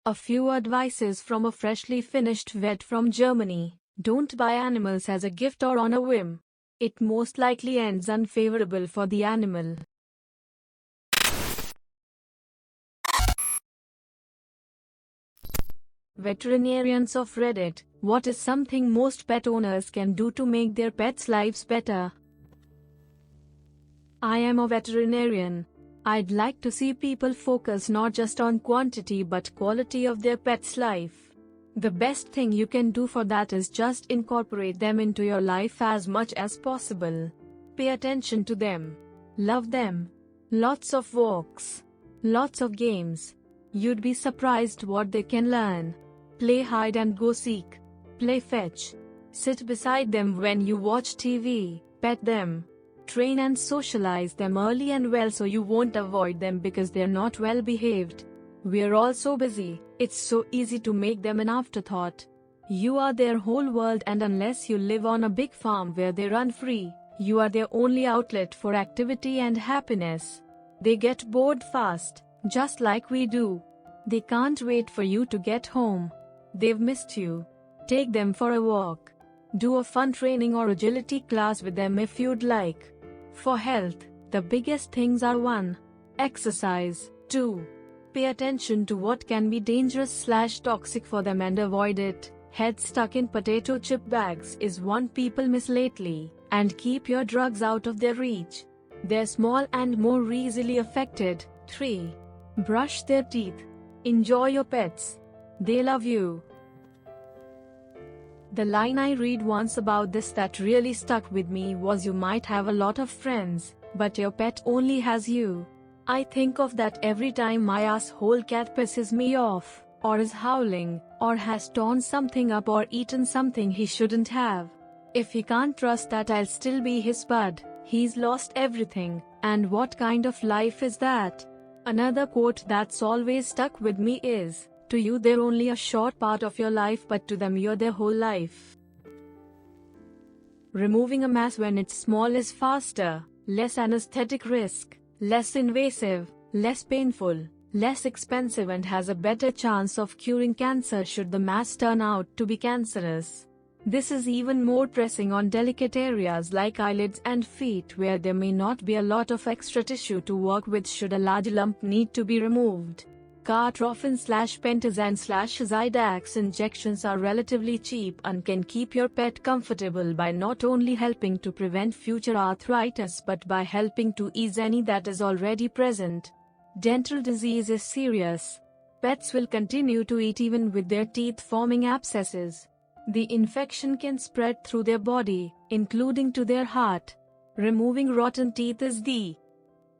A few advices from a freshly finished vet from Germany. Don't buy animals as a gift or on a whim. It most likely ends unfavorable for the animal. Veterinarians of Reddit. What is something most pet owners can do to make their pets' lives better? I am a veterinarian. I'd like to see people focus not just on quantity but quality of their pet's life. The best thing you can do for that is just incorporate them into your life as much as possible. Pay attention to them. Love them. Lots of walks. Lots of games. You'd be surprised what they can learn. Play hide and go seek. Play fetch. Sit beside them when you watch TV. Pet them. Train and socialize them early and well so you won't avoid them because they're not well behaved. We're all so busy, it's so easy to make them an afterthought. You are their whole world, and unless you live on a big farm where they run free, you are their only outlet for activity and happiness. They get bored fast, just like we do. They can't wait for you to get home. They've missed you. Take them for a walk. Do a fun training or agility class with them if you'd like. For health, the biggest things are 1. Exercise. 2. Pay attention to what can be dangerous/toxic for them and avoid it. Head stuck in potato chip bags is one people miss lately, and keep your drugs out of their reach. They're small and more easily affected. 3. Brush their teeth. Enjoy your pets. They love you. The line I read once about this that really stuck with me was, you might have a lot of friends, but your pet only has you. I think of that every time my asshole cat pisses me off, or is howling, or has torn something up or eaten something he shouldn't have. If he can't trust that I'll still be his bud, he's lost everything, and what kind of life is that? Another quote that's always stuck with me is, to you they're only a short part of your life, but to them you're their whole life. Removing a mass when it's small is faster, less anesthetic risk, less invasive, less painful, less expensive, and has a better chance of curing cancer should the mass turn out to be cancerous. This is even more pressing on delicate areas like eyelids and feet, where there may not be a lot of extra tissue to work with should a large lump need to be removed. Cartrophin/pentazan/Zydax injections are relatively cheap and can keep your pet comfortable by not only helping to prevent future arthritis but by helping to ease any that is already present. Dental disease is serious. Pets will continue to eat even with their teeth forming abscesses. The infection can spread through their body, including to their heart. Removing rotten teeth is the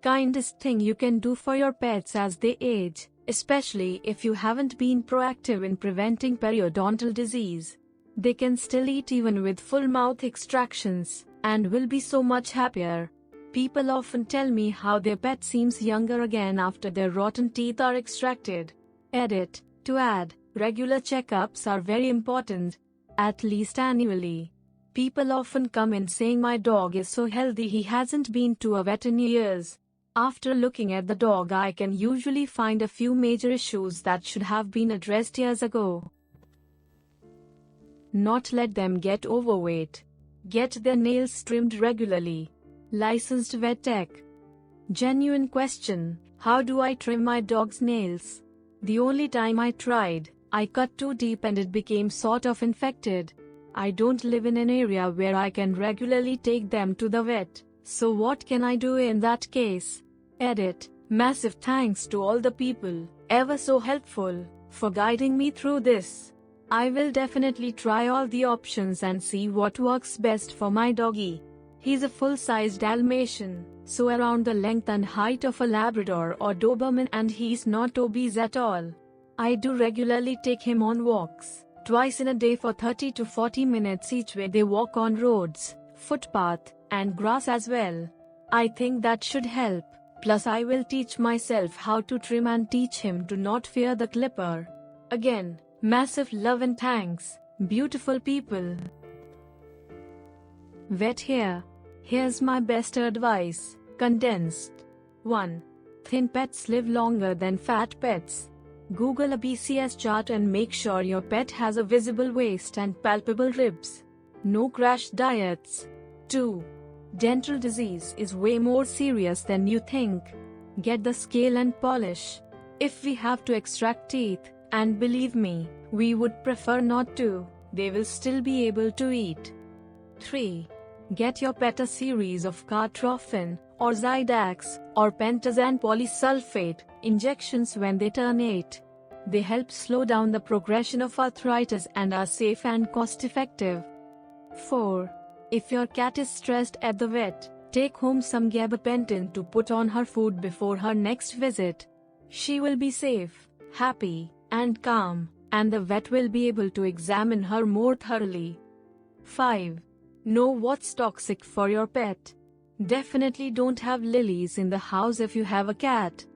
kindest thing you can do for your pets as they age, especially if you haven't been proactive in preventing periodontal disease. They can still eat even with full mouth extractions, and will be so much happier. People often tell me how their pet seems younger again after their rotten teeth are extracted. Edit. To add, regular checkups are very important, at least annually. People often come in saying, my dog is so healthy he hasn't been to a vet in years. After looking at the dog, I can usually find a few major issues that should have been addressed years ago. Not let them get overweight. Get their nails trimmed regularly. Licensed vet tech. Genuine question: how do I trim my dog's nails? The only time I tried, I cut too deep and it became sort of infected. I don't live in an area where I can regularly take them to the vet, so what can I do in that case? Edit. Massive thanks to all the people, ever so helpful, for guiding me through this. I will definitely try all the options and see what works best for my doggy. He's a full-sized Dalmatian, so around the length and height of a Labrador or Doberman, and he's not obese at all. I do regularly take him on walks, twice in a day for 30 to 40 minutes each way. They walk on roads, footpath, and grass as well. I think that should help. Plus I will teach myself how to trim and teach him to not fear the clipper. Again, massive love and thanks, beautiful people. Vet here. Here's my best advice, condensed. 1. Thin pets live longer than fat pets. Google a BCS chart and make sure your pet has a visible waist and palpable ribs. No crash diets. 2. Dental disease is way more serious than you think. Get the scale and polish. If we have to extract teeth, and believe me, we would prefer not to, they will still be able to eat. 3. Get your pet a series of Cartrophin, or Zydax, or pentazan polysulfate injections when they turn 8. They help slow down the progression of arthritis and are safe and cost-effective. 4. If your cat is stressed at the vet, take home some gabapentin to put on her food before her next visit. She will be safe, happy, and calm, and the vet will be able to examine her more thoroughly. 5. Know what's toxic for your pet. Definitely don't have lilies in the house if you have a cat.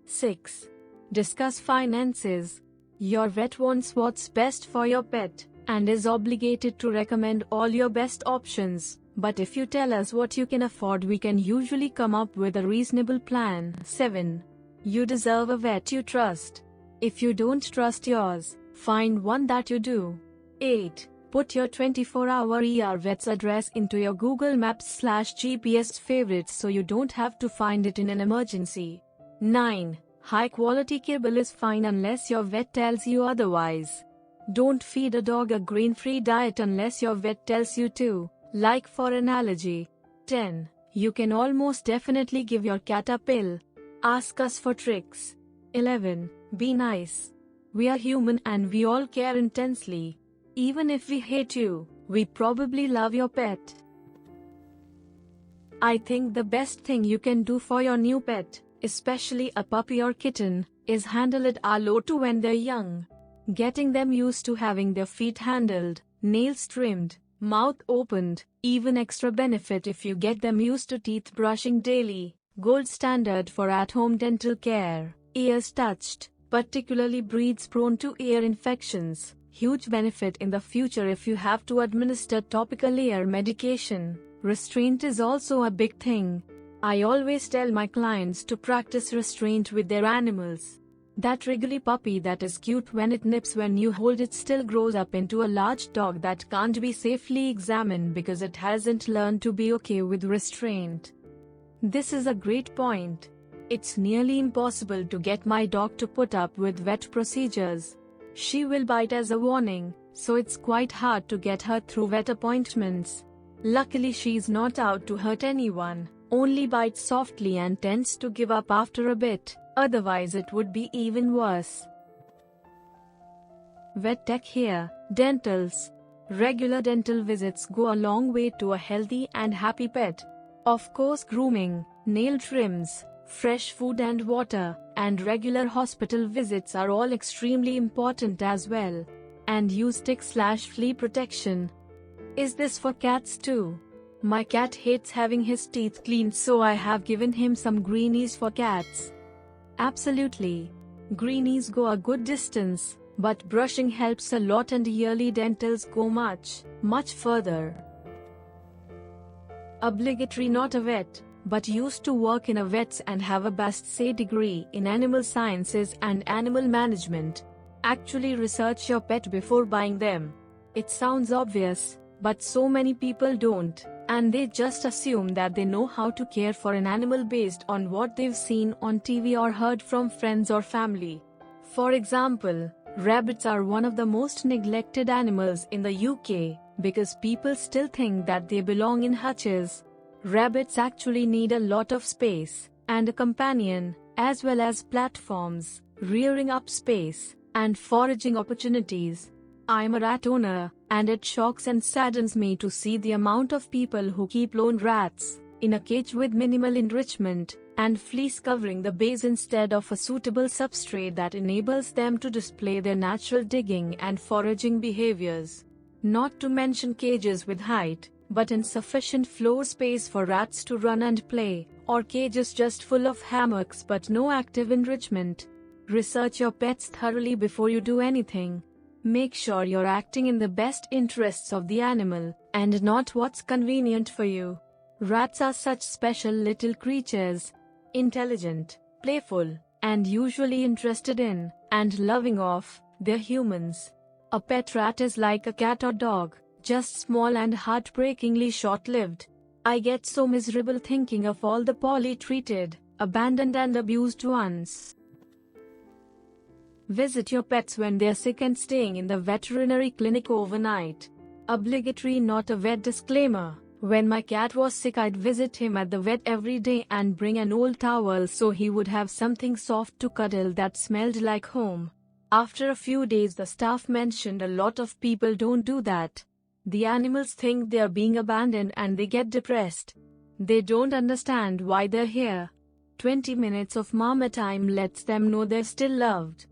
6. Discuss finances. Your vet wants what's best for your pet, and is obligated to recommend all your best options, but if you tell us what you can afford, we can usually come up with a reasonable plan. 7. You deserve a vet you trust. If you don't trust yours, find one that you do. 8. Put your 24-hour ER vet's address into your Google Maps/GPS favorites so you don't have to find it in an emergency. 9. High-quality kibble is fine unless your vet tells you otherwise. Don't feed a dog a grain-free diet unless your vet tells you to, like for analogy. 10. You can almost definitely give your cat a pill. Ask us for tricks. 11. Be nice. We are human and we all care intensely. Even if we hate you, we probably love your pet. I think the best thing you can do for your new pet, especially a puppy or kitten, is handle it a lot when they're young. Getting them used to having their feet handled, nails trimmed, mouth opened, even extra benefit if you get them used to teeth brushing daily, gold standard for at-home dental care, ears touched, particularly breeds prone to ear infections, huge benefit in the future if you have to administer topical ear medication. Restraint is also a big thing. I always tell my clients to practice restraint with their animals. That wriggly puppy that is cute when it nips when you hold it still grows up into a large dog that can't be safely examined because it hasn't learned to be okay with restraint. This is a great point. It's nearly impossible to get my dog to put up with vet procedures. She will bite as a warning, so it's quite hard to get her through vet appointments. Luckily she's not out to hurt anyone, only bites softly and tends to give up after a bit. Otherwise it would be even worse. Vet tech here. Dentals. Regular dental visits go a long way to a healthy and happy pet. Of course, grooming, nail trims, fresh food and water, and regular hospital visits are all extremely important as well. And use tick/flea protection. Is this for cats too? My cat hates having his teeth cleaned, so I have given him some greenies for cats. Absolutely. Greenies go a good distance, but brushing helps a lot and yearly dentals go much, much further. Obligatory, not a vet, but used to work in a vet's and have a BSc degree in animal sciences and animal management. Actually research your pet before buying them. It sounds obvious, but so many people don't. And they just assume that they know how to care for an animal based on what they've seen on TV or heard from friends or family. For example, rabbits are one of the most neglected animals in the UK, because people still think that they belong in hutches. Rabbits actually need a lot of space, and a companion, as well as platforms, rearing up space, and foraging opportunities. I'm a rat owner, and it shocks and saddens me to see the amount of people who keep lone rats in a cage with minimal enrichment and fleece covering the base instead of a suitable substrate that enables them to display their natural digging and foraging behaviors. Not to mention cages with height, but insufficient floor space for rats to run and play, or cages just full of hammocks but no active enrichment. Research your pets thoroughly before you do anything. Make sure you're acting in the best interests of the animal, and not what's convenient for you. Rats are such special little creatures. Intelligent, playful, and usually interested in, and loving of their humans. A pet rat is like a cat or dog, just small and heartbreakingly short-lived. I get so miserable thinking of all the poorly treated, abandoned and abused ones. Visit your pets when they're sick and staying in the veterinary clinic overnight. Obligatory, not a vet disclaimer. When my cat was sick, I'd visit him at the vet every day and bring an old towel so he would have something soft to cuddle that smelled like home. After a few days, the staff mentioned a lot of people don't do that. The animals think they are being abandoned and they get depressed. They don't understand why they're here. 20 minutes of mama time lets them know they're still loved.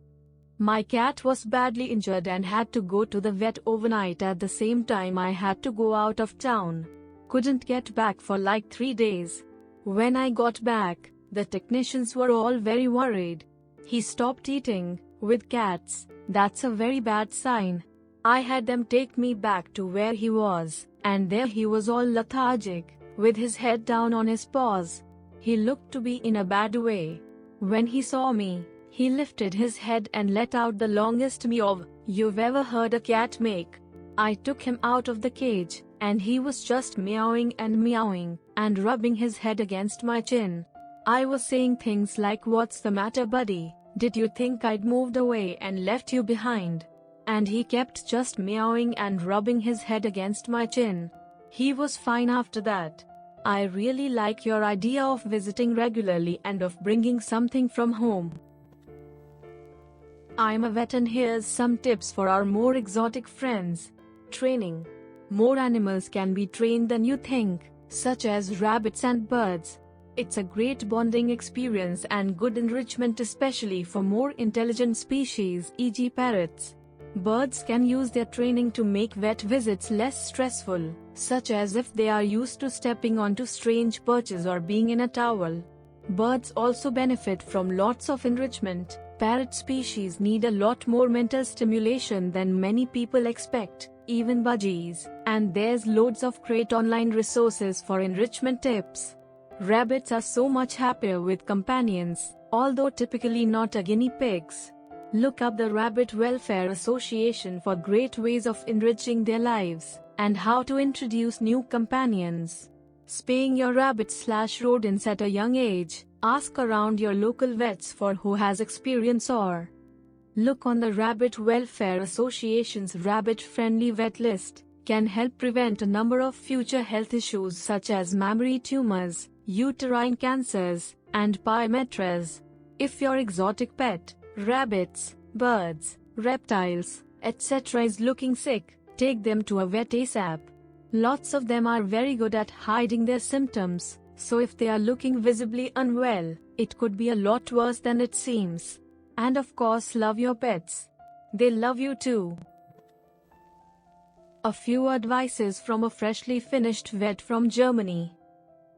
My cat was badly injured and had to go to the vet overnight at the same time I had to go out of town. Couldn't get back for like 3 days. When I got back, the technicians were all very worried. He stopped eating. With cats, that's a very bad sign. I had them take me back to where he was, and there he was all lethargic, with his head down on his paws. He looked to be in a bad way. When he saw me, he lifted his head and let out the longest meow you've ever heard a cat make. I took him out of the cage, and he was just meowing and rubbing his head against my chin. I was saying things like, "What's the matter, buddy? Did you think I'd moved away and left you behind?" And he kept just meowing and rubbing his head against my chin. He was fine after that. I really like your idea of visiting regularly and of bringing something from home. I'm a vet and here's some tips for our more exotic friends. Training. More animals can be trained than you think, such as rabbits and birds. It's a great bonding experience and good enrichment, especially for more intelligent species, e.g. parrots. Birds can use their training to make vet visits less stressful, such as if they are used to stepping onto strange perches or being in a towel. Birds also benefit from lots of enrichment. Parrot species need a lot more mental stimulation than many people expect, even budgies, and there's loads of great online resources for enrichment tips. Rabbits are so much happier with companions, although typically not guinea pigs. Look up the Rabbit Welfare Association for great ways of enriching their lives, and how to introduce new companions. Spaying your rabbits/rodents at a young age. Ask around your local vets for who has experience, or look on the Rabbit Welfare Association's rabbit-friendly vet list. Can help prevent a number of future health issues such as mammary tumors, uterine cancers, and pyometras. If your exotic pet, rabbits, birds, reptiles, etc. is looking sick, take them to a vet ASAP. Lots of them are very good at hiding their symptoms, so if they are looking visibly unwell, it could be a lot worse than it seems. And of course, love your pets. They love you too. A few advices from a freshly finished vet from Germany.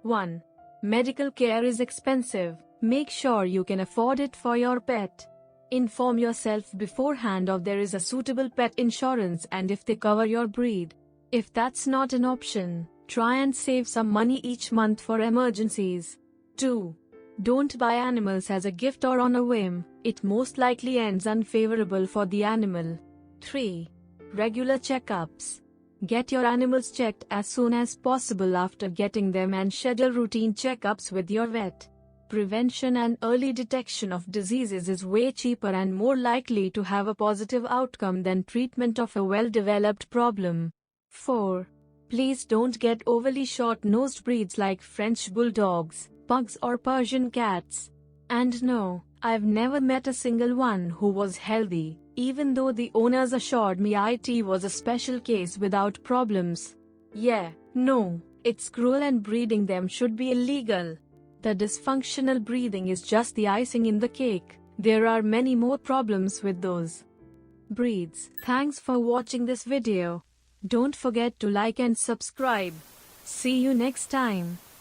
1. Medical care is expensive. Make sure you can afford it for your pet. Inform yourself beforehand if there is a suitable pet insurance and if they cover your breed. If that's not an option, try and save some money each month for emergencies. 2. Don't buy animals as a gift or on a whim. It most likely ends unfavorable for the animal. 3. Regular checkups. Get your animals checked as soon as possible after getting them and schedule routine checkups with your vet. Prevention and early detection of diseases is way cheaper and more likely to have a positive outcome than treatment of a well-developed problem. 4. Please don't get overly short-nosed breeds like French bulldogs, pugs or Persian cats. And no, I've never met a single one who was healthy, even though the owners assured me it was a special case without problems. Yeah, no, it's cruel and breeding them should be illegal. The dysfunctional breeding is just the icing in the cake. There are many more problems with those breeds. Thanks for watching this video. Don't forget to like and subscribe. See you next time.